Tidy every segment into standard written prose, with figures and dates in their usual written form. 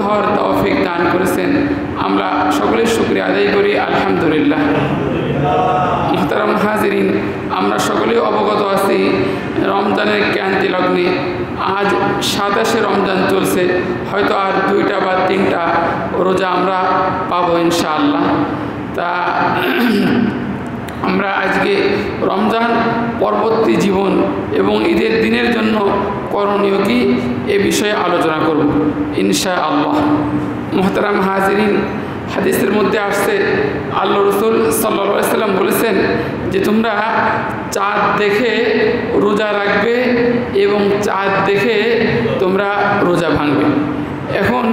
হওয়ার তৌফিক দান করেছেন। আমরা সকলেই শুকরিয়া আদায় করি আলহামদুলিল্লাহ। মুহতারাম হাজিরিন, আমরা সকলেই অবগত আছি রমজানের ক্রান্তি লগ্নে। আজ 27শে রমজান চলছে, হয়তো আর 2টা বা 3টা রোজা আমরা পাবো ইনশাআল্লাহ। তা আমরা আজকে রমজান পরবর্তী জীবন এবং ঈদের দিনের জন্য করণীয় কি এ বিষয়ে আলোচনা করব ইনশাআল্লাহ। মুহতারাম হাজিরিন, হাদিসের মধ্যে আসছে আল্লাহ রসুল সাল্লাল্লাহু আলাইহি সাল্লাম বলেছেন যে তোমরা চাঁদ দেখে রোজা রাখবে এবং চাঁদ দেখে তোমরা রোজা ভাঙবে। এখন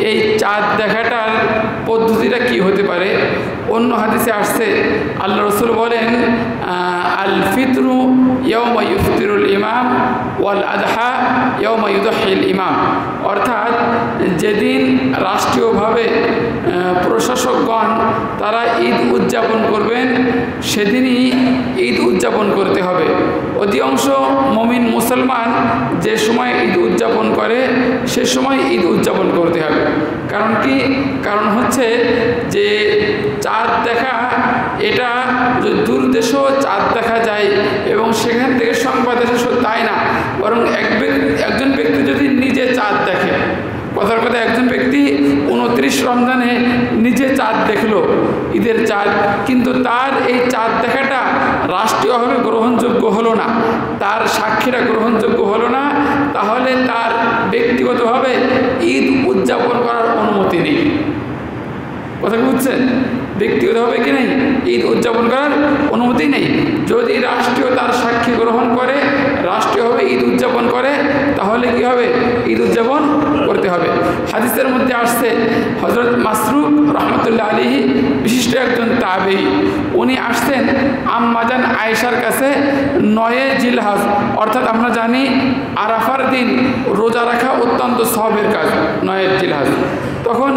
এই চাঁদ দেখাটার পদ্ধতিটা কি হতে পারে? অন্য হাদিসে আসছে আল্লাহ রসুল বলেন আল ফিতরু ইয়াউমা ইফতিরুল ইমাম ওয়াল আদহা ইয়াউমা ইউদহিল ইমাম, অর্থাৎ যেদিন রাষ্ট্রীয়ভাবে প্রশাসকগণ তারা ঈদ উদযাপন করবেন সেদিনই ঈদ উদযাপন করতে হবে। অধিকাংশ মুমিন মুসলমান যে সময় ঈদ উদযাপন করে সে সময় ঈদ উদযাপন করতে হবে। কারণ কি? কারণ হচ্ছে যে চাঁদ দেখা, এটা দূর দেশেও চাঁদ দেখা যায় এবং সেখান থেকে সংবাদ এসে তাই না, বরং একজন ব্যক্তি যদি নিজে চাঁদ দেখে, কথার কথা একজন ব্যক্তি 29 রমজানে নিজে চাঁদ দেখলো, ঈদের চাঁদ, কিন্তু তার এই চাঁদ দেখাটা রাষ্ট্রীয়ভাবে গ্রহণযোগ্য হলো না, তার সাক্ষীরা গ্রহণযোগ্য হলো না, তাহলে তার ব্যক্তিগতভাবে ঈদ উদযাপন করার অনুমতি নেই। কথা বুঝছেন? ব্যক্তিগতভাবে কি নেই? ঈদ উদযাপন করার অনুমতি নেই। যদি রাষ্ট্রীয় তার সাক্ষী গ্রহণ করে, রাষ্ট্রীয়ভাবে ঈদ উদযাপন করে, তাহলে কি হবে? ঈদ উদযাপন করতে হবে। হাদিসের মধ্যে আসছে হযরত মাসরুক রহমতুল্লাহ আলাইহি, বিশিষ্ট একজন তাবেঈ, উনি আসছেন আম্মাজান আয়েশার কাছে 9 জিলহজ, অর্থাৎ আমরা জানি আরাফার দিন রোজা রাখা অত্যন্ত সওয়াবের কাজ, 9 জিলহজ। তখন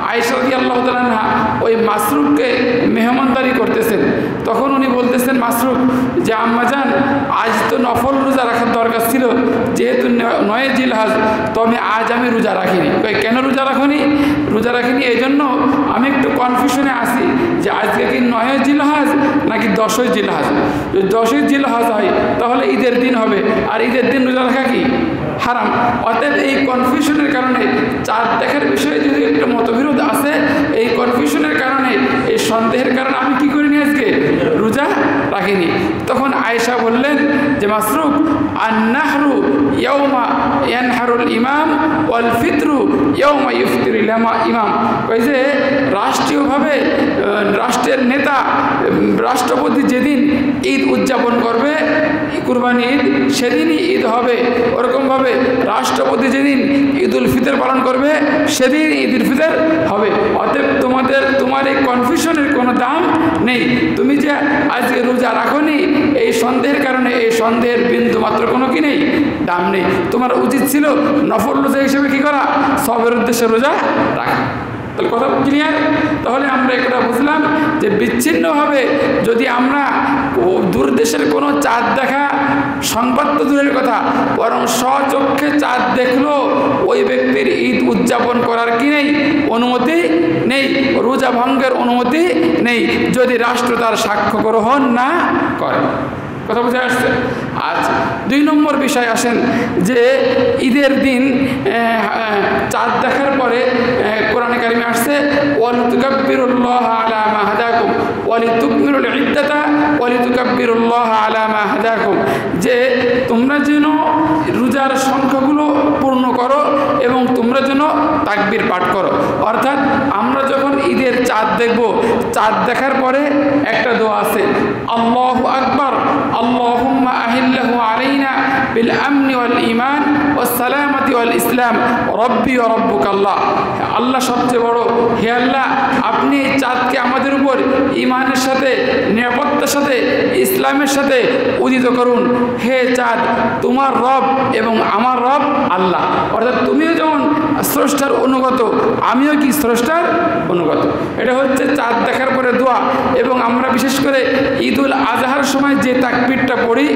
আয়েশা রাদিয়াল্লাহু তাআলা আনহা ওই মাসরুককে মেহমানদারি করতেছেন। তখন উনি বলতেছেন মাসরুক যে আম্মাজান, আজ তো নফল রোজা রাখার দরকার ছিল, যেহেতু 9 জিলহজ, তবে আজ আমি রোজা রাখিনি। কেন রোজা রাখনি? রোজা রাখিনি এই জন্য আমি একটু কনফিউশনে আছি যে আজকে কি 9 জিলহজ নাকি 10 জিলহজ। যদি 10 জিলহজ হয় তাহলে ঈদের দিন হবে, আর ঈদের দিন রোজা রাখা কি হারাম। অতএব এই কনফিউশনের কারণে, চাঁদ দেখার বিষয়ে যদি একটা মতবিরোধ আছে, এই কনফিউশনের কারণে, এই সন্দেহের কারণে আমি কি করিনি, আজকে রোজা রাখিনি। তখন আয়েশা বললেন যে মাসরুক, আন-নাহরু ইয়াউমা ইয়ানহারুল ইমাম ওয়াল ফিতরু ইয়াউমা ইফতিরুল ইমাম। ওই যে রাষ্ট্রীয়ভাবে রাষ্ট্রের নেতা, রাষ্ট্রপতি যেদিন ঈদ উদযাপন করবে, কুরবানি ঈদ, সেদিনই ঈদ হবে। ওরকমভাবে রাষ্ট্রপতি যেদিন ঈদুল ফিতর পালন করবে সেদিন ঈদুল ফিতর হবে। অতএব তোমার এই কনফিউশনের কোনো দাম নেই। তুমি যে আজকে রোজা রাখোনি এই সন্দেহের কারণে, এই সন্দেহের বিন্দু মাত্র কোনো কি নেই, দাম নেই। তোমার উচিত ছিল নফল রোজা হিসেবে কি করা, সবের উদ্দেশ্যে রোজা রাখা। তাহলে কথা ক্লিয়ার? তাহলে আমরা এটা বুঝলাম যে বিচ্ছিন্নভাবে যদি আমরা দূরদেশের কোনো চাঁদ দেখা সংবাদ তো দূরের কথা, বরং স্বচক্ষে চাঁদ দেখলো, ওই ব্যক্তির ঈদ উদযাপন করার কি নেই, অনুমতি নেই, রোজা ভঙ্গের অনুমতি নেই, যদি রাষ্ট্র তার সাক্ষ্য গ্রহণ না করে। কথা বুঝে আসছে? আচ্ছা, 2 নম্বর বিষয় আসেন যে ঈদের দিন চাঁদ দেখার পরে কোরআনে কারিমে আসছে ওয়ালিতুকাব্বিরুল্লাহ আলা মা হাদাকুম ওয়ালিতুকমিলুল ইদ্দাতা ওয়ালিতুকাব্বিরুল্লাহ আলা মা হাদাকুম, যে তোমরা যেন রোজার সংখ্যাগুলো পূর্ণ করো এবং তোমরা যেন তাকবীর পাঠ করো। অর্থাৎ আমরা যখন ঈদের চাঁদ দেখব, চাঁদ দেখার পরে একটা দোয়া আছে, আল্লাহু আকবার, আল্লাহুম্মা আহিল্লাহু আলাইনা বিল আমনি ওয়াল ঈমান ওয়াস সালামাতি ওয়াল ইসলাম রব্বি ওয়া রব্বুকাল্লাহ। আল্লাহ সবচেয়ে বড়, হে আল্লাহ, আপনি এই চাঁদকে আমাদের উপর ঈমানের সাথে, নিরাপত্তার সাথে, ইসলামের সাথে উদিত করুন। হে চাঁদ, তোমার রব এবং আমার রব আল্লাহ। অর্থাৎ তুমিও যেমন স্রষ্টার অনুগত, আমিও কি স্রষ্টার অনুগত। এটা হচ্ছে চাঁদ দেখার পরে দোয়া। এবং আমরা বিশেষ করে ঈদুল আজহার সময় যে তাকবীরটা পড়ি,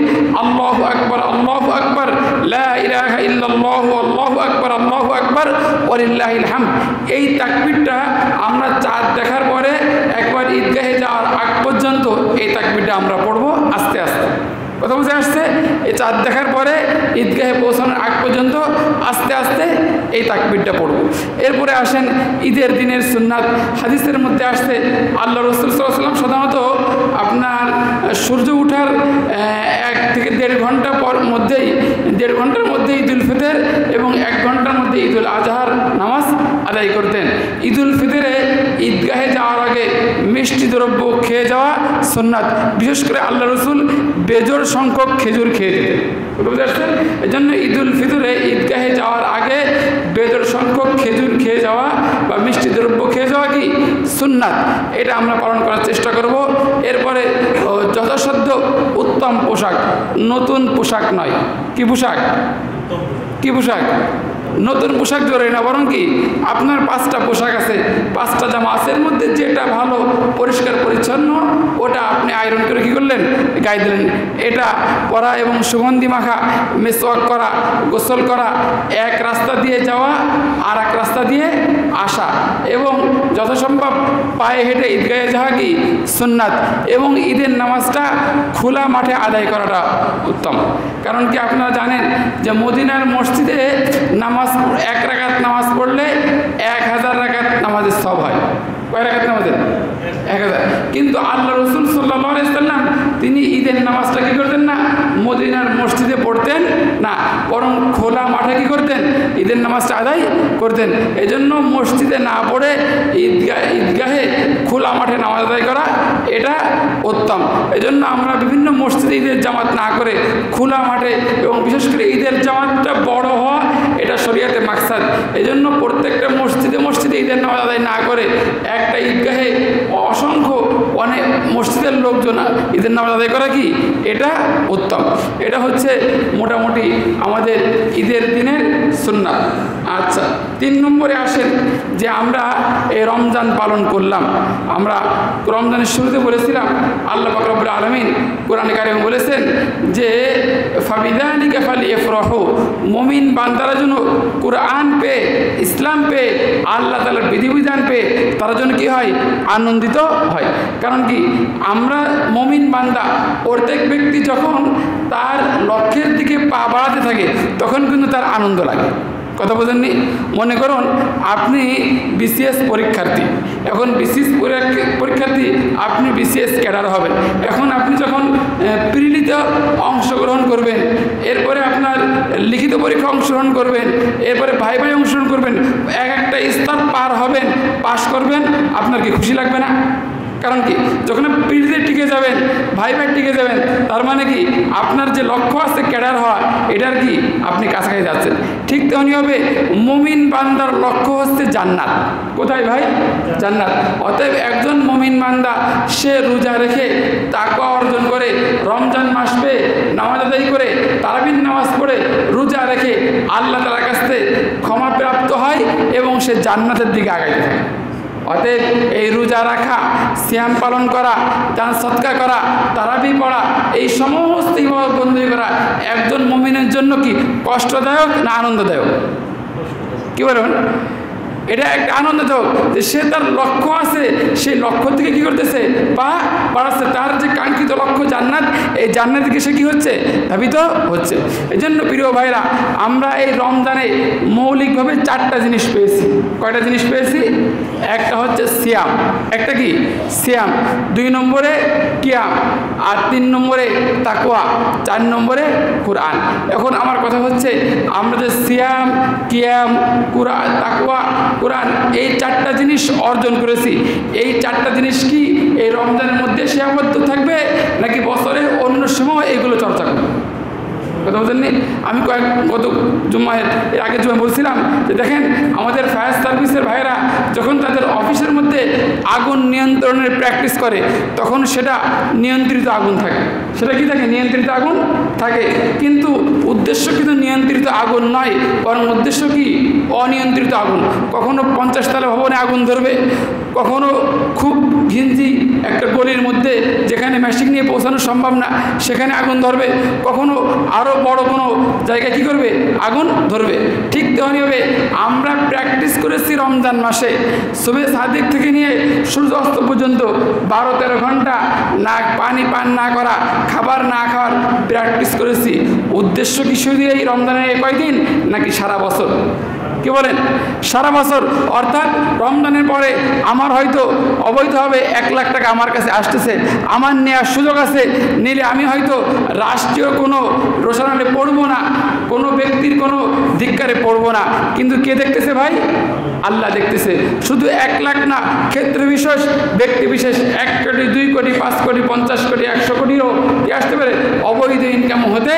আল্লাহু আকবার আল্লাহু আকবার লা ইলাহা ইল্লাল্লাহু আল্লাহু আকবার আল্লাহু আকবার ওয়ালিল্লাহিল হামদ, এই তাকবীরটা আমরা চাঁদ দেখার পরে একবার ঈদগাহে যাওয়ার আগ পর্যন্ত এই তাকবীরটা আমরা পড়বো আস্তে আস্তে। কথা বুঝে আসছে? এই চাঁদ দেখার পরে ঈদগাহে পৌঁছানোর আগ পর্যন্ত আস্তে আস্তে এই তাকবীরটা পড়ব। এরপরে আসেন ঈদের দিনের সুন্নাত। হাদিসের মধ্যে আসছে আল্লাহ রাসূল সাল্লাল্লাহু আলাইহি ওয়াসাল্লাম সাধারণত আপনার সূর্য ওঠার 1 থেকে 1.5 ঘন্টা পর মধ্যেই 1.5 ঘন্টার মধ্যে ঈদুল ফিতর এবং 1 ঘন্টার মধ্যে ঈদুল আজহার নামাজ আদায় করতেন। ঈদুল ফিতরে ঈদগাহে যাওয়ার আগে মিষ্টি দ্রব্য খেয়ে যাওয়া সুন্নাত। বিশেষ করে আল্লাহ রাসূল বেজোড় সংখ্যক খেজুর খেয়ে যেতেন। বুঝতে পারছেন? এই জন্য ঈদুল ফিতরে ঈদগাহে যাওয়ার আগে বেজোড় সংখ্যক খেজুর খেয়ে যাওয়া বা মিষ্টি দ্রব্য খেয়ে যাওয়া কি সুন্নাত, এটা আমরা পালন করার চেষ্টা করব। এরপরে যথাসাধ্য উত্তম পোশাক, নতুন পোশাক নয়। কি পোশাক? কি পোশাক? নতুন পোশাক ধরে না, বরং কি আপনার 5টা পোশাক আছে, 5টা জামা আছে, এর মধ্যে যেটা ভালো পরিষ্কার পরিচ্ছন্ন ওটা আপনি আয়রন করে কি করলেন, গায়ে দিলেন। এটা পরা এবং সুগন্ধি মাখা, মেসওয়াক করা, গোসল করা, এক রাস্তা দিয়ে যাওয়া আর এক রাস্তা দিয়ে আসা এবং যথাসম্ভব পায়ে হেঁটে ঈদগাহে যাওয়া কি সুন্নাত। এবং ঈদের নামাজটা খোলা মাঠে আদায় করাটা উত্তম। কারণ কি আপনারা জানেন যে মদিনার মসজিদে নামাজ 1 রাকাত নামাজ পড়লে 1000 রাকাত নামাজের সওয়াব হয়। কয় রাকাত নামাজের? 1000। কিন্তু আল্লাহ রাসূল সাল্লাল্লাহু আলাইহি ওয়াসাল্লাম তিনি ঈদের নামাজটা কি করতেন না, মদিনার মসজিদে পড়তেন না, বরং খোলা মাঠে কি করতেন, ঈদের নামাজটা আদায় করতেন। এজন্য মসজিদে না পড়ে ঈদগাহে খোলা মাঠে নামাজ আদায় করা এটা উত্তম। এজন্য আমরা বিভিন্ন মসজিদে ঈদের জামাত না করে খোলা মাঠে, এবং বিশেষ করে ঈদের জামাতটা বড় হওয়া এটা শরীয়তে মাকসাদ। এজন্য প্রত্যেকটা মসজিদে মসজিদে ঈদের নামাজ আদায় না করে একটা ঈদগাহে অসংখ্য অনেক মসজিদের লোকজন ঈদের নামাজ আদায় করা কি এটা উত্তম। এটা হচ্ছে মোটামুটি আমাদের ঈদের দিনের সুন্নাত। আচ্ছা, 3 নম্বরে আসেন যে আমরা এই রমজান পালন করলাম। আমরা রমজানের শুরুতে বলেছিলাম আল্লাহ পাক রব্বুল আলামিন কোরআনে কারিমে বলেছেন যে ফাবিযালিকা ফালিয়াফরাহু, মুমিন বান্দারা যেন কোরআন পেয়ে, ইসলাম পেয়ে, আল্লাহ তাআলার বিধিবিধান পেয়ে তারা যেন কি হয়, আনন্দিত হয়। কারণ কি আমরা মুমিন বান্দা, প্রত্যেক ব্যক্তি যখন তার লক্ষ্যের দিকে পা বাড়াতে থাকে তখন কিন্তু তার আনন্দ লাগে। কথা বোঝেননি? মনে করুন আপনি বিসিএস পরীক্ষার্থী, এখন বিসিএস পরীক্ষার্থী, আপনি বিসিএস ক্যাডার হবেন। এখন আপনি যখন প্রিলিতে অংশগ্রহণ করবেন, এরপরে আপনার লিখিত পরীক্ষা অংশগ্রহণ করবেন, এরপরে ভাইভায় অংশগ্রহণ করবেন, একটা স্তর পার হবেন, পাশ করবেন, আপনার কি খুশি লাগবে না? কারণ কি যখন প্রিলিতে টিকে যাবেন, ভাইভায় টিকে যাবেন, তার মানে কি আপনার যে লক্ষ্য আছে ক্যাডার হওয়া, এটার কি আপনি কাছাকাছি যাচ্ছেন। ঠিক তেমনি হবে মুমিন বান্দার লক্ষ্য হচ্ছে জান্নাত। কোথায় ভাই? জান্নাত। অতএব একজন মুমিন বান্দা সে রোজা রেখে তাকওয়া অর্জন করে, রমজান মাস পেয়ে নামাজ আদায় করে, তারাবির নামাজ পড়ে, রোজা রেখে আল্লাহ তাআলার কাছ থেকে ক্ষমা প্রাপ্ত হয় এবং সে জান্নাতের দিকে আগাইতে থাকে। অতএব এই রোজা রাখা, সিয়াম পালন করা, দান সদকা করা, তারাবি পড়া, এই সমস্ত ইবাদত বন্দী করা একজন মুমিনের জন্য কি কষ্টদায়ক না আনন্দদায়ক? কি বলবেন? এটা একটা আনন্দদায়ক যে সে তার লক্ষ্য আছে, সেই লক্ষ্য থেকে কি করতেছে, পা বাড়াচ্ছে। তার যে কাঙ্ক্ষিত লক্ষ্য জান্নাত, এই জান্নাত থেকে সে কি হচ্ছে, ধাবিত হচ্ছে। এই জন্য প্রিয় ভাইরা, আমরা এই রমজানে মৌলিকভাবে 4টা জিনিস পেয়েছি। কয়টা জিনিস পেয়েছি? একটা হচ্ছে সিয়াম, একটা কি সিয়াম, 2 নম্বরে কিয়াম, আর 3 নম্বরে তাকওয়া, 4 নম্বরে কোরআন। এখন আমার কথা হচ্ছে আমরা যে সিয়াম, কিয়াম, কোরআন, তাকওয়া, কোরআন, এই 4টা জিনিস অর্জন করেছি, এই 4টা জিনিস কি এই রমজানের মধ্যে সীমাবদ্ধ থাকবে নাকি বছরে অন্য সময় এগুলো চর্চা করবে? কথা বলছেন। আমি গত জুম্মায় এর আগের জুম্মায় বলছিলাম যে দেখেন আমাদের ফায়ার সার্ভিসের ভাইয়েরা যখন তাদের অফিসের মধ্যে আগুন নিয়ন্ত্রণের প্র্যাকটিস করে তখন সেটা নিয়ন্ত্রিত আগুন থাকে। সেটা কি থাকে? নিয়ন্ত্রিত আগুন থাকে। কিন্তু উদ্দেশ্য কিন্তু নিয়ন্ত্রিত আগুন নয়, বরং উদ্দেশ্য কি? অনিয়ন্ত্রিত আগুন। কখনো 50 তলা ভবনে আগুন ধরবে, কখনো খুব ঘিঞ্জি একটা গলির মধ্যে যেখানে মেশিন নিয়ে পৌঁছানো সম্ভব না সেখানে আগুন ধরবে, কখনো আরও বড় কোনো জায়গায় কী করবে? আগুন ধরবে। ঠিক তেমনিভাবে আমরা প্র্যাকটিস করেছি রমজান মাসে সুবে সাদিক থেকে নিয়ে সূর্য অস্ত পর্যন্ত 12-13 ঘন্টা না পানি পান না করা, খাবার না খাওয়ার প্র্যাকটিস করেছি। উদ্দেশ্য কি শুধু এই রমজানের কয়দিন নাকি সারা বছর? কি বলেন? সারা বছর। অর্থাৎ রমজানের পরে আমার হয়তো অবৈধভাবে 1 লাখ টাকা আমার কাছে আসতেছে, আমার নেওয়ার সুযোগ আছে, নিলে আমি হয়তো রাষ্ট্রীয় কোনো রোষানলে পড়বো না, কোনো ব্যক্তির কোনো ধিক্কারে পড়বো না। কিন্তু কে দেখতেছে ভাই? আল্লাহ দেখতেছে। শুধু 1 লাখ না, ক্ষেত্র বিশেষ ব্যক্তি বিশেষ 1 কোটি 2 কোটি 5 কোটি 50 কোটি 100 কোটিও আসতে পারে, অবৈধ ইনকাম হতে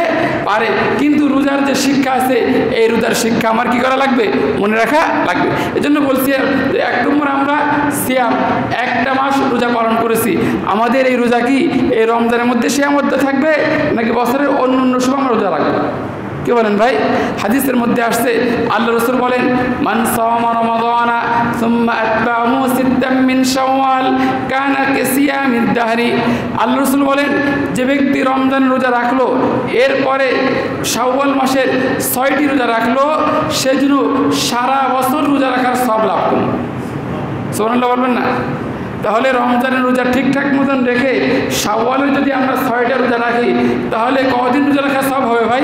পারে। কিন্তু রোজার যে শিক্ষা আছে এই রোজার শিক্ষা আমার কি করা লাগবে? মনে রাখা লাগবে। এজন্য বলছি 1 নম্বর আমরা সিয়াম 1টা মাস রোজা পালন করেছি। আমাদের এই রোজা কি এই রমজানের মধ্যে সীমাবদ্ধ থাকবে নাকি বছরের অন্য অন্য সময় আমরা রোজা রাখবো? কি বলেন ভাই? হাদিসের মধ্যে আসছে আল্লাহ রাসূল বলেন মান সাওমা রমাদানা সুম্মা আতবাহু সিত্তাম মিন শাওয়াল কানা কাসিয়ামিদ দাহরি। আল্লাহ রাসূল বলেন যে ব্যক্তি রমজান রোজা রাখলো এরপরে শাওয়াল মাসের 6টি রোজা রাখলো সে যেন সারা বছর রোজা রাখার সওয়াব লাভ করবে। সুবহানাল্লাহ বলবেন না? তাহলে রমজানের রোজা ঠিকঠাক মতন রেখে শাওয়ালে যদি আমরা 6টা রোজা রাখি তাহলে কদিন রোজা রাখার সওয়াব হবে ভাই?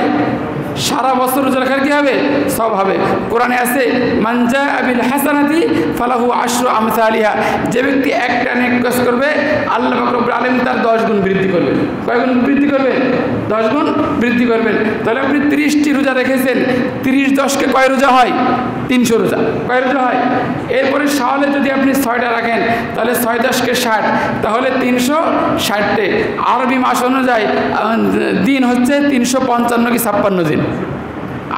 সারা বছর রোজা রাখার কি হবে? সব হবে। কোরআনে আছে মান জাআ বিল হাসানাতি ফালাহু আশরু আমসালিহা। যে ব্যক্তি একটা নেক কাজ করবে আল্লাহ পাক রব্বুল আলামিন তার 10 গুণ বৃদ্ধি করবে। কয় গুণ বৃদ্ধি করবে? 10 গুণ বৃদ্ধি করবেন। তাহলে আপনি 30টি রোজা রেখেছেন, 30 10 কে কয় রোজা হয়? 300 রোজা। কয় রোজা হয়? এরপরে শাওয়ালে যদি আপনি 6টা রাখেন তাহলে 6 10 কে 60, তাহলে 360টে। আরবি মাস অনুযায়ী দিন হচ্ছে 355 কি 56 দিন।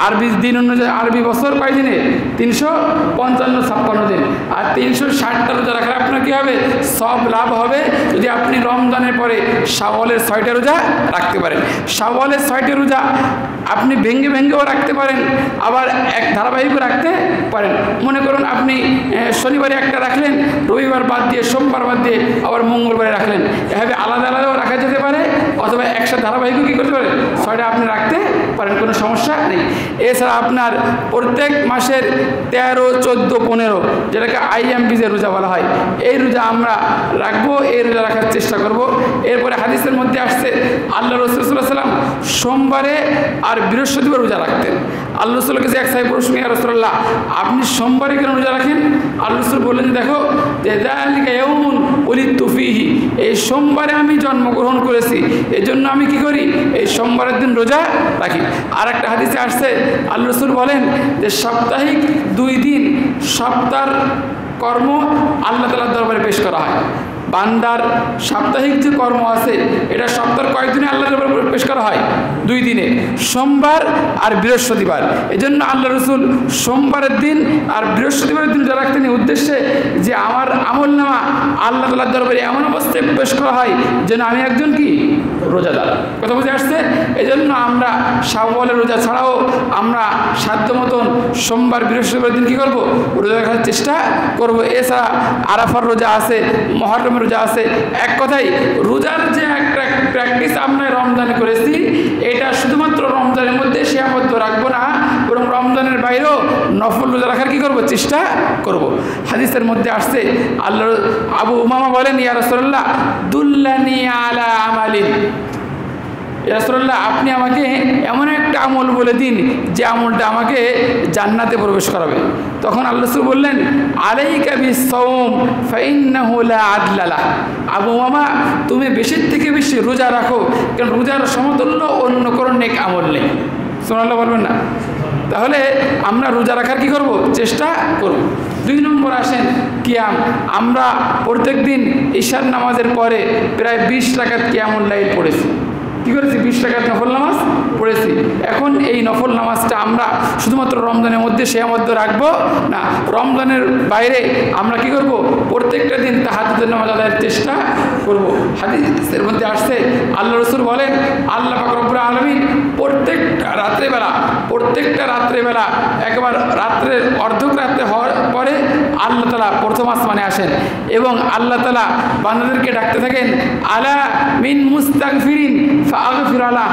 আরবি দিন অনুযায়ী আরবি বছর কয় দিনে? 355 56 দিন। আর 360টা রোজা রাখলে আপনার কী হবে? সব লাভ হবে যদি আপনি রমজানের পরে শাওয়ালের 6টা রোজা রাখতে পারেন। শাওয়ালের 6টা রোজা আপনি ভেঙে ভেঙেও রাখতে পারেন, আবার এক ধারাবাহিকও রাখতে পারেন। মনে করুন আপনি শনিবারে একটা রাখলেন, রবিবার বাদ দিয়ে সোমবার বাদ দিয়ে আবার মঙ্গলবারে রাখলেন। এভাবে আলাদা আলাদাও রাখা যেতে পারে, অথবা একসাথে ধারাবাহিকও কী করতে পারেন? 6টা আপনি রাখতে পারেন, কোনো সমস্যা নেই। এছাড়া আপনার প্রত্যেক মাসের 13 14 15 যেটাকে আইএমবিজের রোজা বলা হয়, এই রোজা আমরা রাখবো, এই রোজা রাখার চেষ্টা করব। এরপরে হাদিসের মধ্যে আসছে আল্লাহ রাসূল সাল্লাল্লাহু আলাইহি ওয়াসাল্লাম সোমবারে আর বৃহস্পতিবার রোজা রাখতেন। আল্লাহ রাসূলের কাছে এক সাহাবী প্রশ্ন, ইয়া রাসূলুল্লাহ আপনি সোমবারে কেন রোজা রাখেন? আল্লাহ রাসূল বললেন দেখো যে যালিকা ইয়াউমুন উলিদতু ফীহি, এই সোমবারে আমি জন্মগ্রহণ করেছি, এজন্য আমি কি করি? এই সোমবারের দিন রোজা রাখি। আর একটা হাদিসে আসছে আল্লাহ রাসূল বলেন যে সাপ্তাহিক 2 দিন সপ্তাহের কর্ম আল্লাহ তাআলার দরবারে পেশ করা হয়। বান্দার সাপ্তাহিক যে কর্ম আছে এটা সপ্তাহের কয়েকদিনে আল্লাহ দরবারে পেশ করা হয়? 2 দিনে, সোমবার আর বৃহস্পতিবার। এজন্য আল্লাহ রাসূল সোমবারের দিন আর বৃহস্পতিবারের দিন রোজা রাখতেন এই উদ্দেশ্যে যে আমার আমলনামা আল্লাহ তাআলার দরবারে এমন অবস্থায় পেশ করা হয় যেন আমি একজন কি? রোজাদার। কথা বুঝে আসছে? এজন্য আমরা শাওয়ালের রোজা ছাড়াও আমরা সাধ্য মতন সোমবার বৃহস্পতিবার দিন কী করব? রোজা রাখার চেষ্টা করব। এছাড়া আরাফার রোজা আছে, মুহররমের রোজা আছে। এক কথায় রোজার যে একটা প্র্যাকটিস আমরা রমজানে করেছি এটা শুধুমাত্র রমজানের মধ্যে সীমাবদ্ধ রাখবো না, বরং রমজানের বাইরেও নফল রোজা রাখার কী করব? চেষ্টা করব। হাদিসের মধ্যে আসছে আল্লাহ আবু উমামা বলেন ইয়া রাসূলুল্লাহ দুল্লানি আলা আমালিন, ইয়া রাসূলুল্লাহ আপনি আমাকে এমন একটা আমল বলে দিন যে আমলটা আমাকে জান্নাতে প্রবেশ করাবে। তখন আল্লাহ রাসূল বললেন আলাইকা বিস-সাওম ফাইন্নাহু লা আদলা লাহ। আবু উমামা তুমি বেশির থেকে বেশি রোজা রাখো, কারণ রোজার সমতুল্য অন্য কোনো নেক আমল নেই। সুবহানাল্লাহ বলবেন না? তাহলে আমরা রোজা রাখার কী করব? চেষ্টা করব। 2 নম্বর আসেন কিয়াম। আমরা প্রত্যেক দিন ঈশার নামাজের পরে প্রায় 20 রাকাত কিয়ামুল লাইল পড়েছি। কী করেছি 20 রাকাত নফল নামাজ পড়েছি। এখন এই নফল নামাজটা আমরা শুধুমাত্র রমজানের মধ্যে সীমাবদ্ধ রাখবো না, রমজানের বাইরে আমরা কি করব, প্রত্যেকটা দিন তাহাজ্জুদের নামাজ আদায়ের চেষ্টা করব। হাদিসের মধ্যে আসছে আল্লাহ রাসূল বলেন, আল্লাহ পাক রব্বুল আলামিন প্রত্যেকটা রাত্রেবেলা একবার রাত্রের অর্ধক রাত্রে হওয়ার পরে আল্লাহ তাআলা প্রথম আসমানে আসেন এবং আল্লাহ তাআলা বান্দাদেরকে ডাকতে থাকেন, আলা মিন মুস্তাগফিরিন ফাগফির আলা,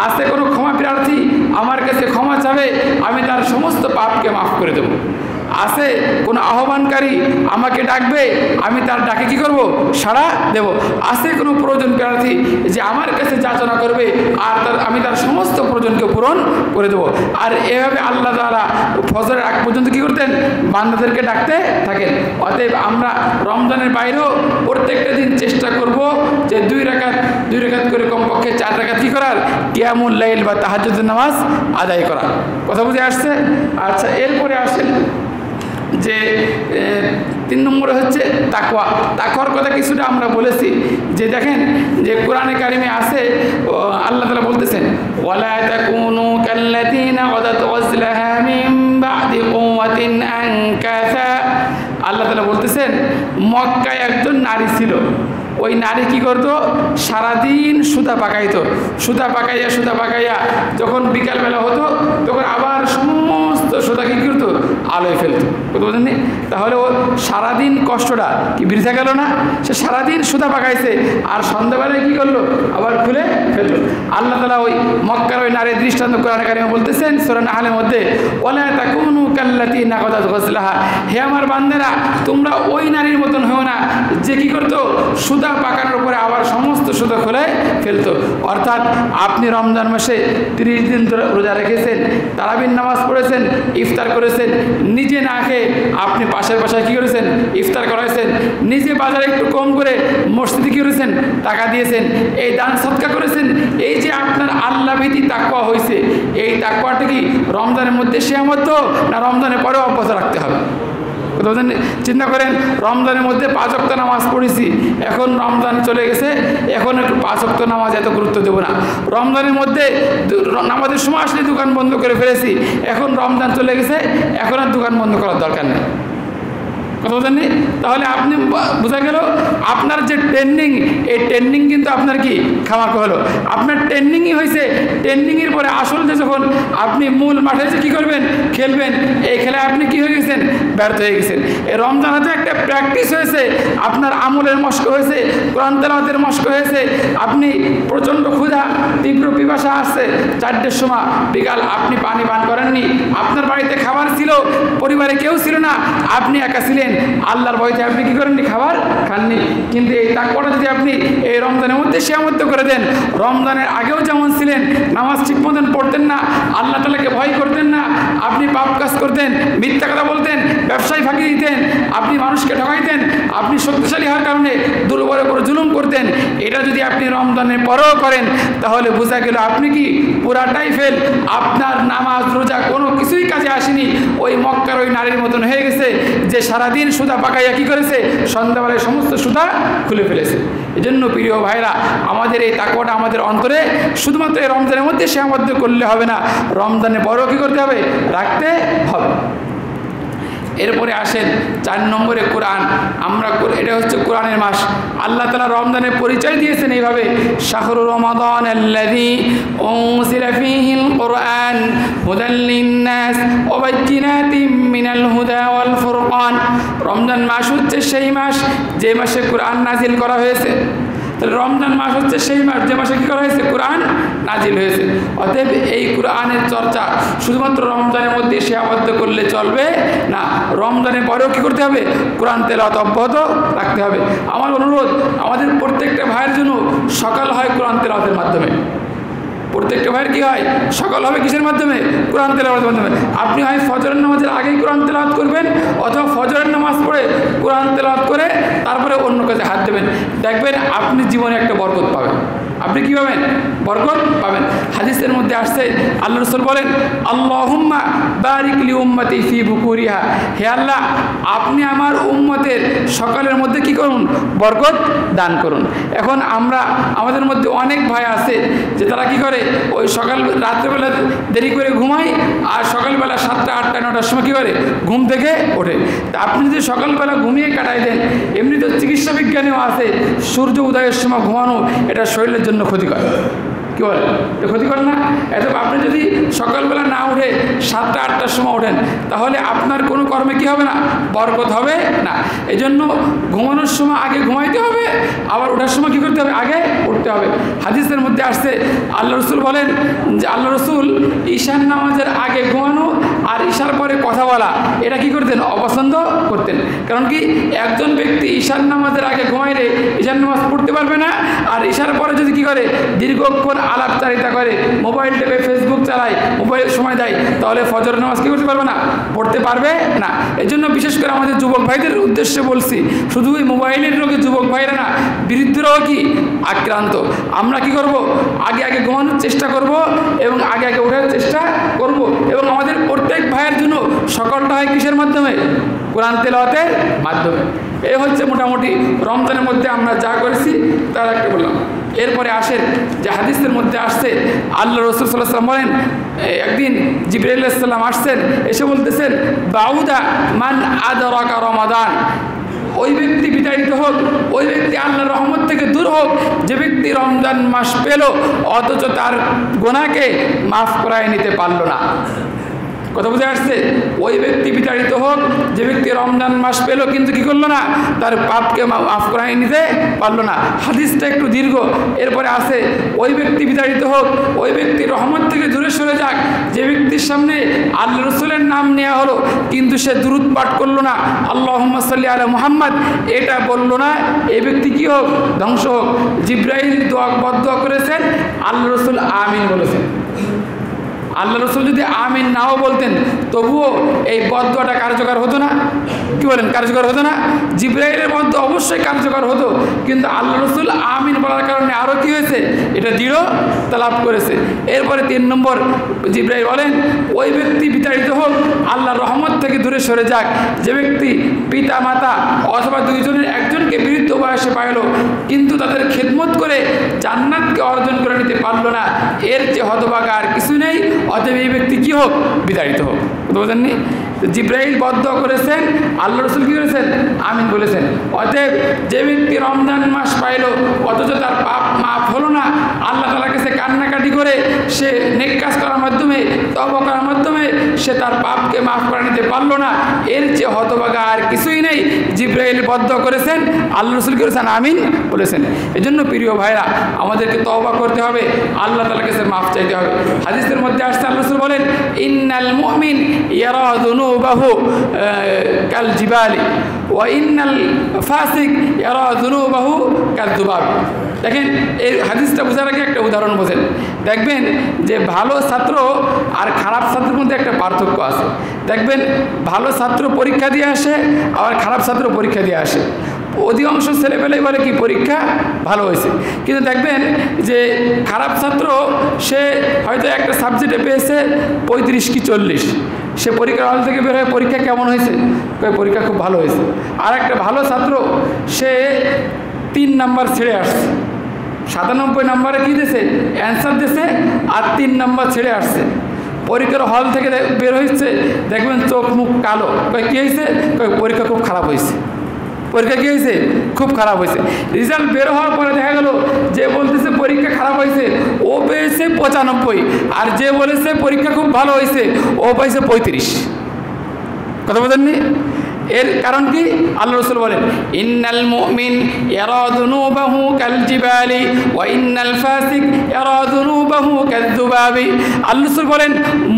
আছে কোনো ক্ষমা প্রার্থী আমার কাছে ক্ষমা চাবে, আমি তার সমস্ত পাপকে মাফ করে দেব। আছে কোনো আহ্বানকারী আমাকে ডাকবে, আমি তার ডাকে কি করব, সাড়া দেব। আছে কোনো প্রয়োজন প্রার্থী যে আমার কাছে যাচনা করবে, আর আমি তার সমস্ত প্রয়োজনকে পূরণ করে দেব। আর এভাবে আল্লাহ তাআলা ফজরের আগ পর্যন্ত কি করতেন, বান্দাদেরকে ডাকতে থাকেন। অতএব আমরা রমজানের বাইরেও প্রত্যেকটা দিন চেষ্টা করব যে 2 রাকাত করে কমপক্ষে 4 রাকাত কি করার, কিয়ামুল লাইল বা তাহাজ্জুদের নামাজ আদায় করা। কথা বুঝে আসছে? আচ্ছা, এরপরে আসেন যে 3 নম্বরে হচ্ছে তাকওয়া। তাকওয়ার কথা কিছুটা আমরা বলেছি যে দেখেন যে কোরআনে কারিমে আছে আল্লাহ তাআলা বলতেছেন, ওয়ালা তাকুনু কাল্লাযীনা গাদাত ওয়াজলাহা মিন বা'দি কুওয়াতিন আনকাসা। আল্লাহ তাআলা বলতেছেন মক্কায় একজন নারী ছিল, ওই নারী কি করতো, সারাদিন সুতা পাকাইতো, সুতা পাকাইয়া যখন বিকালবেলা হতো তখন আবার সমস্ত সুতা কি করতো, আলোয় ফেলতো। কথা বলেন, তাহলে ও সারাদিন কষ্টটা কি বৃথা গেল না? সে সারাদিন সুতা পাকাইছে আর সন্ধ্যাবেলায় কি করলো, আবার খুলে ফেললো। আল্লাহ তাআলা ওই মক্কার ওই নারীর দৃষ্টান্ত কোরআনে কারিমে বলতেছেন সূরা নাহলের মধ্যে, ওয়ালা তাকুনু কাল্লাতী নাকাদাত গজলাহা, হে আমার বান্দারা তোমরা ওই নারীর মতন হও না যে কি করতো, সুতা পাকানোর উপরে আবার সমস্ত সুতা খুলে ফেলতো। অর্থাৎ আপনি রমজান মাসে 30 দিন ধরে রোজা রেখেছেন, তারাবির নামাজ পড়েছেন, ইফতার করেছেন, নিজে না খেয়ে আপনি পাশের বাসায় কী করেছেন, ইফতার করাইছেন, নিজে বাজারে একটু কম করে মসজিদে কী করেছেন, টাকা দিয়েছেন, এই দান সদকা করেছেন। এই যে আপনার আল্লাহ ভীতি তাকওয়া হয়েছে, এই তাকওয়াটা কি রমজানের মধ্যে সীমাবদ্ধ না রমজানের পরেও অব্যাহত রাখতে হবে? চিন্তা করেন, রমজানের মধ্যে 5 ওয়াক্ত নামাজ পড়েছি, এখন রমজান চলে গেছে, এখন একটু 5 ওয়াক্ত নামাজ এত গুরুত্ব দেবো না। রমজানের মধ্যে নামাজের সময় আসলে দোকান বন্ধ করে ফেলেছি, এখন রমজান চলে গেছে, এখন আর দোকান বন্ধ করার দরকার নেই। কথা বলেন, তাহলে আপনি বোঝা গেল আপনার যে ট্রেন্ডিং, এই ট্রেন্ডিং কিন্তু আপনার কি খামাখা হলো, আপনার ট্রেন্ডিংই হয়েছে। ট্রেন্ডিংয়ের পরে আসল যে যখন আপনি মূল মাঠে যে কী করবেন, খেলবেন, এই খেলায় আপনি কি হয়ে গেছেন, ব্যর্থ হয়ে গেছেন। এই রমজান হচ্ছে একটা প্র্যাকটিস হয়েছে, আপনার আমলের মস্ক হয়েছে, কোরআন তেলাওয়াতের মস্ক হয়েছে। আপনি প্রচণ্ড ক্ষুধা, তীব্র পিপাসা আসছে, 4টের সময় বিকাল আপনি পানি পান করেননি, আপনার বাড়িতে খাবার ছিল, পরিবারে কেউ ছিল না, আপনি একা ছিলেন, আল্লাহর ভয়তে আপনি কি করেননি, খাবার খাননি। কিন্তু এই তাকওয়াটা যদি আপনি এই রমজানের মধ্যে সীমাবদ্ধ করে দেন, রমজানের আগেও যেমন ছিলেন, নামাজ ঠিক মতন পড়তেন না, আল্লাহ তাআলাকে ভয় করতেন না, আপনি পাপ কাজ করতেন, মিথ্যা কথা বলতেন, ব্যবসায় ফাঁকি দিতেন, আপনি মানুষকে ঠকাইতেন, আপনি শক্তিশালী হওয়ার কারণে দুর্বলের উপর জুলুম করতেন, এটা যদি আপনি রমজানের পরেও করেন তাহলে বোঝা গেল আপনি কি পুরাটাই ফেল। আপনার নামাজ রোজা কোনো কিছুই কাজে আসেনি, ওই মক্কার ওই নারীর মতন হয়ে গেছে যে সারাদিন সুতা পাকাইয়া কি করেছে, সন্ধ্যাবেলায় সমস্ত সুতা খুলে ফেলেছে। এজন্য প্রিয় ভাইরা, আমাদের এই তাকওয়াটা আমাদের অন্তরে শুধুমাত্র এই রমজানের মধ্যে সীমাবদ্ধ করলে হবে না, রমজানের পরেও কী করতে হবে, রাখতে হবে। এরপরে আসেন 4 নম্বরে কোরআন। আমরা এটা হচ্ছে কোরআনের মাস। আল্লাহ তাআলা রমজানের পরিচয় দিয়েছেন এইভাবে, শাহরু রমাদান আল্লাযী উনজিলা ফীহিল কুরআন হুদাল লিন-নাস ওয়া বাইয়িনাতিম মিনাল হুদা ওয়াল ফুরকান। রমজান মাস হচ্ছে সেই মাস যে মাসে কোরআন নাজিল করা হয়েছে। রমজান মাস হচ্ছে সেই মাস যে মাসে কী করা হয়েছে, কোরআন নাজিল হয়েছে। অতএব এই কোরআনের চর্চা শুধুমাত্র রমজানের মধ্যে সীমাবদ্ধ করলে চলবে না, রমজানের পরেও কী করতে হবে, কোরআন তেলাওয়াত অব্যাহত রাখতে হবে। আমার অনুরোধ, আমাদের প্রত্যেকটা ভাইয়ের জন্য সকাল হয় কোরআন তেলাওয়াতের মাধ্যমে। প্রত্যেকটা ভাইয়ের কী হয়, সকাল হবে কিসের মাধ্যমে, কোরআন তেলাওয়াতের মাধ্যমে। আপনি হয় ফজরের নামাজের আগেই কোরআন তেলাওয়াত করবেন, অথবা ফজরের নামাজ পড়ে কোরআন তেলাওয়াত করে তারপরে অন্য কাজে হাত দেবেন, দেখবেন আপনি জীবনে একটা বরকত পাবেন। আপনি কী পাবেন? বরকত পাবেন। হাদিসের মধ্যে আসছে আল্লাহ রাসূল বলেন, আল্লাহুম্মা বারিক লি উম্মতি ফি বুকুরিহা, হে আল্লাহ আপনি আমার উম্মতের সকালের মধ্যে কি করুন? বরকত দান করুন। এখন আমাদের মধ্যে অনেক ভাই আছে যে তারা কি করে, ওই রাত্রেবেলা দেরি করে ঘুমায় আর সকালবেলা 7টা 8টা 9টার সময় কী করে? ঘুম থেকে ওঠে। তা আপনি যদি সকালবেলা ঘুমিয়ে কাটাই দেন, এমনি তো চিকিৎসা বিজ্ঞানীও আছে সূর্য উদয়ের সময় ঘুমানো এটা শরীরের জন্য ক্ষতিকর। কী বলে? এটা ক্ষতিকর না? এত আপনি যদি সকালবেলা না উঠে 7টা 8টার সময় ওঠেন তাহলে আপনার কোনো কর্মে কী হবে না? বরকত হবে না। এই জন্য ঘুমানোর সময় আগে ঘুমাইতে হবে, আবার ওঠার সময় কী করতে হবে? আগে উঠতে হবে। হাদিসের মধ্যে আসছে আল্লাহ রসুল বলেন যে আল্লাহ রসুল ঈশান নামাজের আগে ঘুমানো আর ঈশার পরে কথা বলা এটা কি করতেন? অপছন্দ করতেন। কারণ কি, একজন ব্যক্তি ঈশান নামাজের আগে ঘুমাইলে ঈশান নামাজ পড়তে পারবে না, আর ঈশার পরে যদি কি করে দীর্ঘক্ষণ আলাপচারিতা করে, মোবাইল টেপে ফেসবুক চালায়, মোবাইলের সময় দেয়, তাহলে ফজর নামাজ কি করতে পারবে না? পড়তে পারবে না। এই জন্য বিশেষ করে আমাদের যুবক ভাইদের উদ্দেশ্যে বলছি, শুধু ওই মোবাইলের রোগে যুবক ভাইরা না, বৃদ্ধরাও কি আক্রান্ত। আমরা কি করব? আগে ঘুমানোর চেষ্টা করব এবং আগে ওঠার চেষ্টা করব। এবং আমাদের প্রত্যেক ভাইয়ের জন্য সকালটা হয় কিসের মাধ্যমে? কোরআন তেলাওয়াতের মাধ্যমে। এই হচ্ছে মোটামুটি রমজানের মধ্যে আমরা যা করেছি তার একটা বললাম। এরপরে আসেন যে হাদিসের মধ্যে আসছে আল্লাহ রাসূল সাল্লাল্লাহু আলাইহি ওয়াসাল্লাম বলেন, একদিন জিবরাইল আলাইহিস সালাম আসছেন, এসে বলতেছেন বাউদা মান আদরাকা রমাদান, ওই ব্যক্তি বিতাড়িত হোক, ওই ব্যক্তি আল্লাহর রহমত থেকে দূর হোক যে ব্যক্তি রমজান মাস পেল অথচ তার গুনাহকে মাফ করায় নিতে পারল না। কথা বুঝে আসছে? ওই ব্যক্তি বিতাড়িত হোক যে ব্যক্তি রমজান মাস পেল কিন্তু কি করলো না? তার পাপকে মাফ করায় নিতে পারলো না। হাদিসটা একটু দীর্ঘ। এরপরে আসে ওই ব্যক্তি বিতাড়িত হোক, ওই ব্যক্তি রহমত থেকে দূরে সরে যাক যে ব্যক্তির সামনে আল্লাহ রসুলের নাম নেওয়া হলো কিন্তু সে দুরূদ পাঠ করলো না, আল্লাহুম্মা সাল্লি আলা মুহাম্মদ এটা বললো না, এই ব্যক্তি কি হোক? ধ্বংস হোক। জিবরাইল বদদোয়া করেছেন, আল্লাহ রসুল আমিন বলেছেন। আল্লাহ রসুল যদি আমিন নাও বলতেন তবুও এই বদদোয়াটা কার্যকর হতো না। কি বলেন? কার্যকর হতো না? জিবরাইলের বদদোয়া অবশ্যই কার্যকর হতো, কিন্তু আল্লাহ রসুল আমিন বলার কারণে আরও কি হয়েছে? এটা দৃঢ়তা লাভ করেছে। এরপরে 3 নম্বর জিবরাইল বলেন, ওই ব্যক্তি বিতাড়িত হোক, আল্লাহর রহমত থেকে দূরে সরে যাক যে ব্যক্তি পিতা মাতা অথবা দুইজনের একজনকে বৃদ্ধ বয়সে পাইল কিন্তু তাদের খেদমত করে জান্নাতকে অর্জন করে নিতে পারল না, এর যে হতভাগা আর কিছু নেই। অতএব এই ব্যক্তি কি হোক? বিতাড়িত হোক। বোঝেননি? জিবরাইল বদদোয়া করেছেন, আল্লাহ রসুল কি করেছেন? আমিন বলেছেন। অতএব যে ব্যক্তি রমজান মাস পাইল অথচ তার পাপ মাফ হলো না, আল্লাহ তাআলার কাছে কান্নাকাটি করে সে নেক কাজ করার মাধ্যমে, তওবা করার মাধ্যমে সে তার পাপকে মাফ করে নিতে পারলো না, এর চেয়ে হতভাগা আর কিছুই নেই। জিবরাইল বদদোয়া করেছেন, আল্লাহ রসুল করেছেন আমিন বলেছেন। এজন্য প্রিয় ভাইরা, আমাদেরকে তওবা করতে হবে, আল্লাহ তাআলার কাছে মাফ চাইতে হবে। হাদিসের মধ্যে আসছে আল্লাহ রসুল বলেন, ইন্নাল মুমিন ইয়ারা যুনুবাহু কাল জিবালি ওয়া ইন্নাল ফাসিক ইয়ারা যুনুবাহু কাল যুবাব। দেখেন, এই হাদিসটা বোঝার আগে একটা উদাহরণ বোঝেন। দেখবেন যে ভালো ছাত্র আর খারাপ ছাত্রের মধ্যে একটা পার্থক্য আছে। দেখবেন ভালো ছাত্র পরীক্ষা দিয়ে আসে, আবার খারাপ ছাত্র পরীক্ষা দিয়ে আসে। অধিকাংশ ছেলেপেলেই বলে কি পরীক্ষা ভালো হয়েছে, কিন্তু দেখবেন যে খারাপ ছাত্র সে হয়তো একটা সাবজেক্টে পেয়েছে 35 কি 40, সে পরীক্ষার হল থেকে বের হয়ে পরীক্ষা কেমন হয়েছে? পরীক্ষা খুব ভালো হয়েছে। আর একটা ভালো ছাত্র সে 3 নাম্বার ছেড়ে আসছে, 97 নাম্বারে কী দিয়েছে? অ্যান্সার দিয়েছে, আর 3 নাম্বার ছেড়ে আসছে। পরীক্ষার হল থেকে বের হয়েছে, দেখবেন চোখ মুখ কালো। কী হয়েছে? পরীক্ষা খুব খারাপ হয়েছে। পরীক্ষা কী হয়েছে? খুব খারাপ হয়েছে। রেজাল্ট বের হওয়ার পরে দেখা গেল যে বলতেছে পরীক্ষা খারাপ হয়েছে ও পেয়েছে 95, আর যে বলেছে পরীক্ষা খুব ভালো হয়েছে ও পাইছে 35। কথা বোঝেননি? এর কারণ কি? আল্লাহ রাসূল বলেন, ইন্নাল মুমিন ইয়ারা যুনুবাহু কাল জিবালি ওয়া ইন্নাল ফাসিক ইয়ারা যুনুবাহু কাযযুবাবি। আল্লাহ রাসূল বলেন,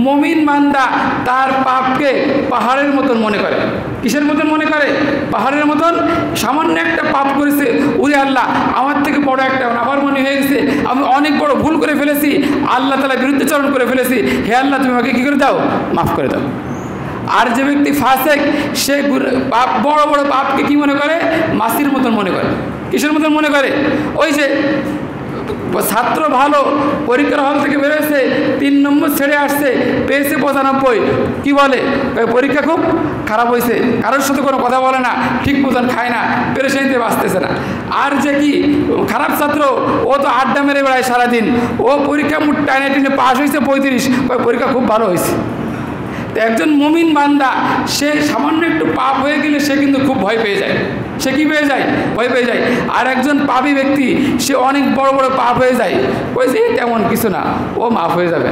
মুমিন বান্দা তার পাপকে পাহাড়ের মতন মনে করে। কিসের মতন মনে করে? পাহাড়ের মতন। সামান্য একটা পাপ করেছে, ওরে আল্লাহ আমার থেকে বড় একটা নাফরমানি হয়ে গেছে, আমি অনেক বড় ভুল করে ফেলেছি, আল্লাহ তাআলার বিরুদ্ধাচরণ করে ফেলেছি, হে আল্লাহ তুমি আমাকে কী করে দাও? মাফ করে দাও। আর যে ব্যক্তি ফাসেক, সে পাপ, বড় বড় পাপকে কি মনে করে? মাছির মতন মনে করে। কিসের মতন মনে করে? ওই যে ছাত্র ভালো, পরীক্ষার হল থেকে বেরোচ্ছে 3 নম্বর ছেড়ে আসছে, পেয়েছে 95, কি বলে পরীক্ষা খুব খারাপ হয়েছে, কারোর সাথে কোনো কথা বলে না, ঠিক মতন খায় না, পেরেশানিতে বাঁচতেছে না। আর যে কি খারাপ ছাত্র, ও তো আড্ডা মেরে বেড়ায় সারাদিন, ও পরীক্ষা টাইনে টেনে পাস হয়েছে 35, পরীক্ষা খুব ভালো হয়েছে। তো একজন মুমিন বান্দা সে সামান্য একটু পাপ হয়ে গেলে সে কিন্তু খুব ভয় পেয়ে যায়, সে কী পেয়ে যায়, ভয় পেয়ে যায়। আর একজন পাপী ব্যক্তি সে অনেক বড় বড় পাপ হয়ে যায়, বলছে তেমন কিছু না, ও মাফ হয়ে যাবে,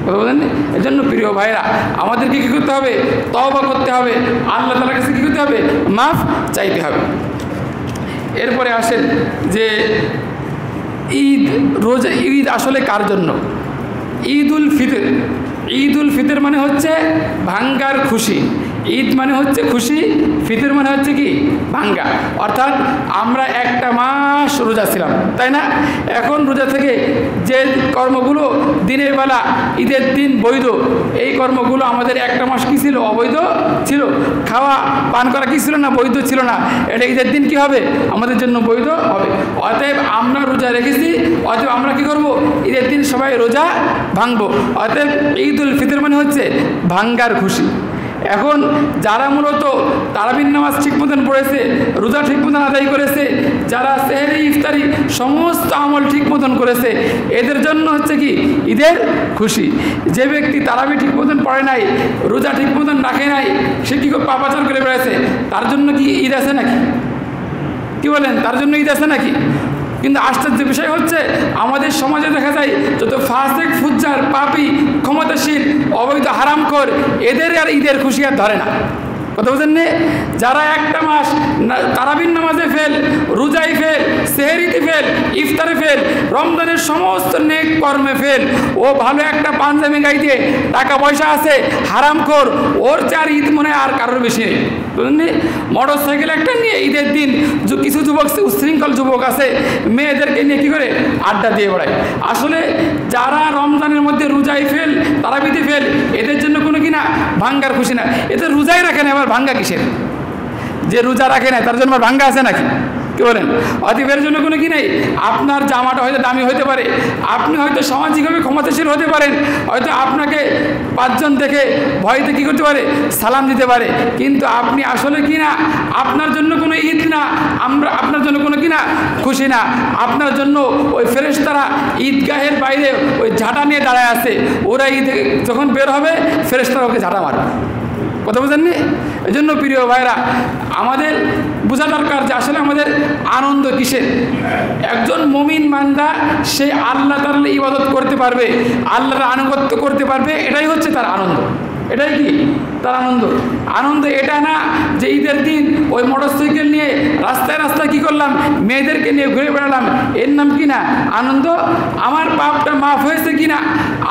কথা বলেন। এই জন্য প্রিয় ভাইরা আমাদেরকে কী করতে হবে, তওবা করতে হবে, আল্লাহ তাআলার কাছে কী করতে হবে, মাফ চাইতে হবে। এরপরে আসেন যে ঈদ, রোজা, ঈদ আসলে কার জন্য? ঈদুল ফিতর, ঈদুল ফিতর মানে হচ্ছে ভাঙ্গার খুশি, ঈদ মানে হচ্ছে খুশি, ফিতর মানে হচ্ছে কি ভাঙ্গা। অর্থাৎ আমরা একটা মাস রোজা ছিলাম, তাই না? এখন রোজা থেকে যে কর্মগুলো দিনের বেলা ঈদের দিন বৈধ, এই কর্মগুলো আমাদের একটা মাস কী ছিল, অবৈধ ছিল। খাওয়া পান করা কী ছিল না, বৈধ ছিল না, এটা ঈদের দিন কি হবে, আমাদের জন্য বৈধ হবে। অতএব আমরা রোজা রেখেছি, অতএব আমরা কি করব, ঈদের দিন সবাই রোজা ভাঙবো। অতএব ঈদুল ফিতর মানে হচ্ছে ভাঙ্গার খুশি। এখন যারা মূলত তারাবির নামাজ ঠিক মতন পড়েছে, রোজা ঠিক মতন আদায় করেছে, যারা সেহরি ইফতারি সমস্ত আমল ঠিক মতন করেছে, এদের জন্য হচ্ছে কি ঈদের খুশি। যে ব্যক্তি তারাবি ঠিক মতন পড়ে নাই, রোজা ঠিক মতন রাখে নাই, সে কি পাপাচার করে বেড়াচ্ছে, তার জন্য কি ঈদ আছে নাকি? কি বলেন, তার জন্য ঈদ আছে নাকি? কিন্তু আশ্চর্য বিষয় হচ্ছে আমাদের সমাজে দেখা যায় যত ফাসেক, ফুজ্জার, পাপী, ক্ষমতাশীল, অবৈধ, হারামখোর, এদের আর ঈদের খুশি আর ধরে না, কথা বলছেন না? যারা একটা মাস তারাবির নামাজে ফেল, রোজায় ফেল, সেহরিতে ফেল, ইফতারে ফেল, রমজানের সমস্ত নেক কর্মে ফেল, ও ভালো একটা পাঞ্জাবি গাইতে টাকা পয়সা আছে, হারামখোর, ওর চার ঈদ মনে আর কারোর বেশি নেই, বুঝলেন? মোটর সাইকেল একটা নিয়ে ঈদের দিন কিছু যুবক, উচ্ছৃঙ্খল যুবক আছে, মেয়েদেরকে নিয়ে কী করে আড্ডা দিয়ে বেড়ায়। আসলে যারা রমজানের মধ্যে রোজায় ফেল, তারাবিতে ফেল, এদের জন্য কোনো কি না ভাঙ্গার খুশি না, এদের রোজাই রাখে না, আবার ভাঙ্গা কিসের? যে রোজা রাখে না তার জন্য আবার ভাঙ্গা আছে নাকি? কি বলেন? অতএবের জন্য কোনো কি নেই। আপনার জামাটা হয়তো দামি হতে পারে, আপনি হয়তো সামাজিকভাবে ক্ষমতাশীল হতে পারেন, হয়তো আপনাকে 5 জন দেখে ভয়তে কী করতে পারে, সালাম দিতে পারে, কিন্তু আপনি আসলে কি না, আপনার জন্য কোনো ঈদ না, আপনার জন্য কোনো কি না খুশি না। আপনার জন্য ওই ফেরেশতারা ঈদগাহের বাইরে ওই ঝাঁটা নিয়ে দাঁড়ায় আছে, ওরা ঈদ যখন বের হবে ফেরেশতারা ওকে ঝাঁটা মারবে, কথা বুঝেননি? এই জন্য প্রিয় ভাইরা আমাদের বোঝা দরকার যে আসলে আমাদের আনন্দ কিসের। একজন মুমিন বান্দা সে আল্লাহ তাআলার ইবাদত করতে পারবে, আল্লাহর আনুগত্য করতে পারবে, এটাই হচ্ছে তার আনন্দ। এটাই কি তার আনন্দ? আনন্দ এটা না যে ঈদের দিন ওই মোটরসাইকেল নিয়ে রাস্তায় রাস্তায় কী করলাম, মেয়েদেরকে নিয়ে ঘুরে বেড়ালাম, এর নাম কি না আনন্দ। আমার পাপটা মাফ হয়েছে কিনা,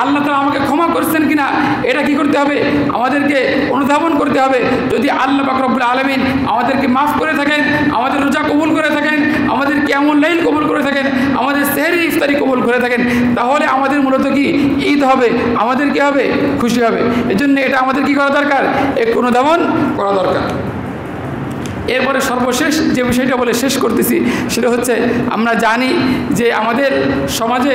আল্লাহ তাআলা আমাকে ক্ষমা করছেন কিনা, এটা কি করতে হবে, আমাদেরকে অনুধাবন করতে হবে। যদি আল্লাহ পাক রব্বুল আলামিন আমাদেরকে মাফ করে থাকেন, আমাদের রোজা কবুল করে থাকেন, আমাদের কিয়ামুল লাইল কবুল করে থাকেন, আমাদের সেহরি ইফতারি কবুল করে থাকেন, তাহলে আমাদের মূলত কি ঈদ হবে, আমাদের কি হবে, খুশি হবে। এজন্য এটা আমাদের কি করা দরকার, একটু অনুধাবন করা দরকার। এরপরে সর্বশেষ যে বিষয়টা বলে শেষ করতেছি সেটা হচ্ছে আমরা জানি যে আমাদের সমাজে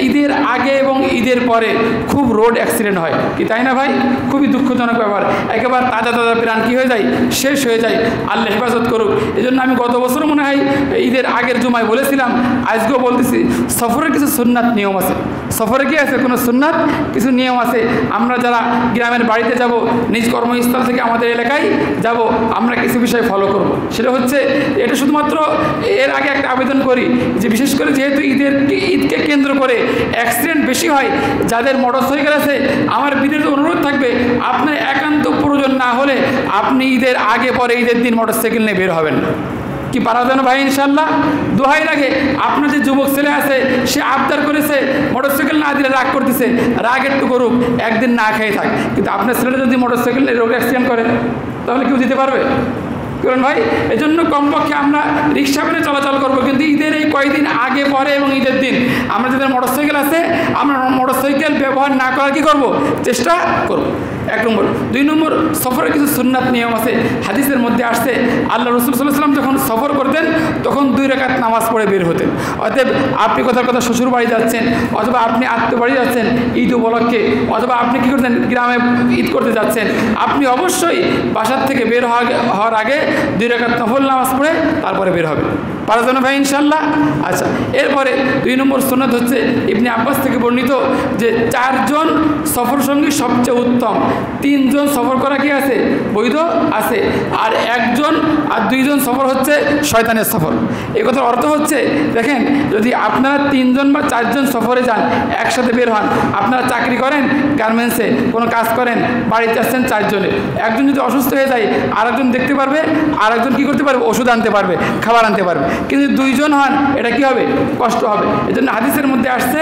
ঈদের আগে এবং ঈদের পরে খুব রোড অ্যাক্সিডেন্ট হয়, কি তাই না ভাই? খুবই দুঃখজনক ব্যাপার, একেবারে তাজা তাজা প্রাণ কী হয়ে যায়, শেষ হয়ে যায়। আল্লাহ হেফাজত করুক। এই জন্য আমি গত বছর মনে হয় ঈদের আগের জুমায় বলেছিলাম, আজকেও বলতেছি, সফরের কিছু সুন্নাত নিয়ম আছে। সফরে কি আছে, কোনো সুন্নাত কিছু নিয়ম আছে। আমরা যারা গ্রামের বাড়িতে যাব, নিজ কর্মস্থল থেকে আমাদের এলাকায় যাব, আমরা কিছু বিষয় ফলো করব। সেটা হচ্ছে এটা শুধুমাত্র এর আগে একটা আবেদন করি যে বিশেষ করে যেহেতু ঈদকে কেন্দ্র করে অ্যাক্সিডেন্ট বেশি হয়, যাদের মোটরসাইকেল আছে, আমার বিনীত অনুরোধ থাকবে আপনার একান্ত প্রয়োজন না হলে আপনি ঈদের আগে পরে ঈদের দিন মোটরসাইকেল নিয়ে বের হবেন না। কি পারা যেন ভাই? ইনশাল্লাহ দোহাই লাগে। আপনার যে যুবক ছেলে আছে সে আবদার করেছে মোটরসাইকেল না দিলে রাগ করতেছে, রাগ একটু করুক, একদিন না খেয়ে থাক, কিন্তু আপনার ছেলেটা যদি মোটরসাইকেল রোড অ্যাক্সিডেন্ট করে তাহলে কেউ দিতে পারবে? কারণ ভাই এজন্য কমপক্ষে আমরা রিক্সা করে চলাচল করবো, কিন্তু ঈদের এই কয়েকদিন আগে পরে এবং ঈদের দিন আমরা যাদের মোটরসাইকেল আছে আমরা মোটরসাইকেল ব্যবহার না করার কি করব, চেষ্টা করব। এক নম্বর। 2 নম্বর, সফরের কিছু সুন্নাত নিয়ম আছে। হাদিসের মধ্যে আসছে আল্লাহ রসুল সাল্লাল্লাহু আলাইহি ওয়াসাল্লাম যখন সফর করতেন তখন 2 রাকাত নামাজ পড়ে বের হতেন। অতএব আপনি কথার কথা শ্বশুর বাড়ি যাচ্ছেন, অথবা আপনি আত্মীয় বাড়ি যাচ্ছেন ঈদ উপলক্ষে, অথবা আপনি কী করতেন গ্রামে ঈদ করতে যাচ্ছেন, আপনি অবশ্যই বাসার থেকে বের হওয়ার আগে 2 রাকাত নফল নামাজ পড়ে তারপরে বের হবে। পারা যাবে ভাই ইনশাল্লাহ? আচ্ছা, এরপরে 2 নম্বর সুন্নাত হচ্ছে ইবনে আব্বাস থেকে বর্ণিত যে 4 জন সফর সঙ্গী সবচেয়ে উত্তম। 3 জন সফর করা কি আছে? বৈধ আছে। আর 1 জন আর 2 জন সফর হচ্ছে শয়তানের সফর। এই কথার অর্থ হচ্ছে, দেখেন, যদি আপনারা 3 জন বা 4 জন সফরে যান, একসাথে বের হন, আপনারা চাকরি করেন, গার্মেন্টসে কোনো কাজ করেন, বাড়িতে আসছেন 4 জনে, একজন যদি অসুস্থ হয়ে যায় আরেকজন দেখতে পারবে, আরেকজন কী করতে পারবে? ওষুধ আনতে পারবে, খাবার আনতে পারবে। কিন্তু 2 জন হন, এটা কি হবে? কষ্ট হবে। এই জন্য হাদিসের মধ্যে আসছে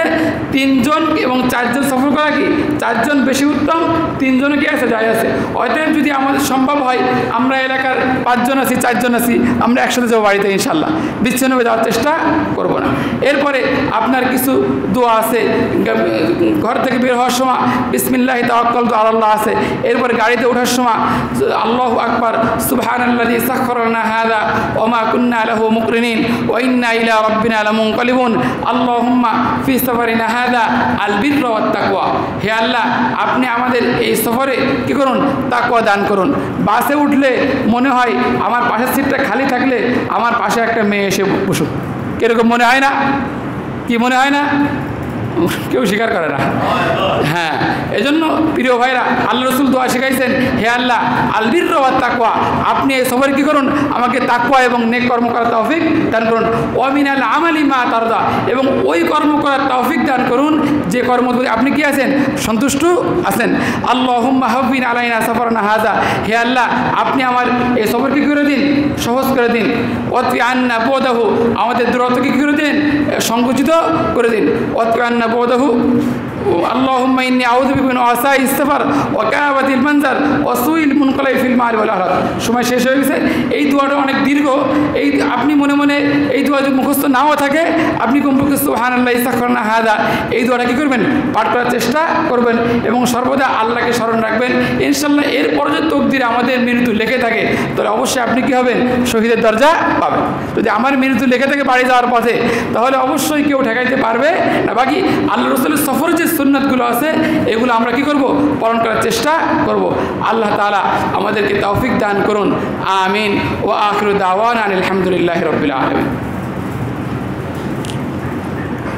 3 জন এবং 4 জন সফর করা কি 4 জন বেশি উত্তম, 3 জনও কি আছে? যায় আছে। অতএব যদি আমাদের সম্ভব হয়, আমরা এলাকার 5 জন আছি, 4 জন আছি, আমরা একসাথে যাবো বাড়িতে ইনশাল্লাহ, বিচ্ছিন্ন হয়ে যাওয়ার চেষ্টা করব না। এরপরে আপনার কিছু দোয়া আছে। ঘর থেকে বের হওয়ার সময় বিসমিল্লাহি তাওয়াক্কালতু আলাল্লাহ আছে। এরপরে গাড়িতে ওঠার সময় আল্লাহু আকবার, সুবহানাল্লাযী সাখখারা লানা হাযা ওয়া মা কুন্না লাহু মুকরিনিন ওয়া ইন্না ইলা রাব্বিনা লামুনকালিবুন আল্লাহুম্মা ফি সাফারিনা হাযা আল বিররা ওয়াত তাকওয়া। হে আল্লাহ, আপনি আমাদের এই সফরে কি করুন? তাকওয়া দান করুন। বাসে উঠলে মনে হয় আমার পাশের সিটটা খালি থাকলে আমার পাশে একটা মেয়ে এসে বসুক, কিরকম মনে হয় না? কি মনে হয় না? কেউ স্বীকার করে না। হ্যাঁ, এজন্য প্রিয় ভাইরা, আল্লাহ রসুল দোয়া শিখাইছেন, হে আল্লাহ, আল বিররা ওয়াত তাকওয়া, আপনি এই সফরে কী করুন? আমাকে তাকওয়া এবং নেক কর্ম করার তৌফিক দান করুন। ওয়া মিনাল আমালি মা তারদা, এবং ওই কর্ম করার তৌফিক দান করুন যে কর্মগুলি আপনি কি আছেন? সন্তুষ্ট আছেন। আল্লাহুম্মা হাব্বিন আলাইনা সাফারানা হাযা, হে আল্লাহ, আপনি আমার এই সফরকে কী করে দিন? সহজ করে দিন। ওয়াতফি আন্না বুদাহু, আমাদের দূরত্বকে কী করে দিন? সংকুচিত করে দিন। ওয়াতফি আন্না বুদাহু আল্লাহুম্মা ইন্নী আউযু বিকা মিন ওয়াসাইস সাফার ওয়া কাবাতিল মানজার ওয়া সুইল মুনকালিব ফিল মাল ওয়াল আহরাত। সময় শেষ হয়ে গেছে। এই দোয়াটা অনেক দীর্ঘ। এই আপনি মনে মনে এই দোয়া যদি মুখস্থ নাও থাকে, আপনি কমপক্ষে সুবহানাল্লাহি সাখখারা লানা হাযা এই দোয়াটা কী করবেন? পাঠ করার চেষ্টা করবেন এবং সর্বদা আল্লাহকে স্মরণ রাখবেন। ইনশাআল্লাহ এরপরে যদি তকদিরে আমাদের মৃত্যু লেখে থাকে, তাহলে অবশ্যই আপনি কী হবেন? শহীদের দরজা পাবেন। যদি আমার মৃত্যু লেখে থাকে বাড়ি যাওয়ার পথে, তাহলে অবশ্যই কেউ ঠেকাইতে পারবে না। বাকি আল্লাহ রাসূলের সফরের যে সুন্নাতগুলো আছে, এগুলো আমরা কি করব? পালন করার চেষ্টা করব। আল্লাহ তাআলা আমাদেরকে তৌফিক দান করুন। আমিন। ওয়া আখিরু দাওয়ানা আলহামদুলিল্লাহি রাব্বিল আলামিন।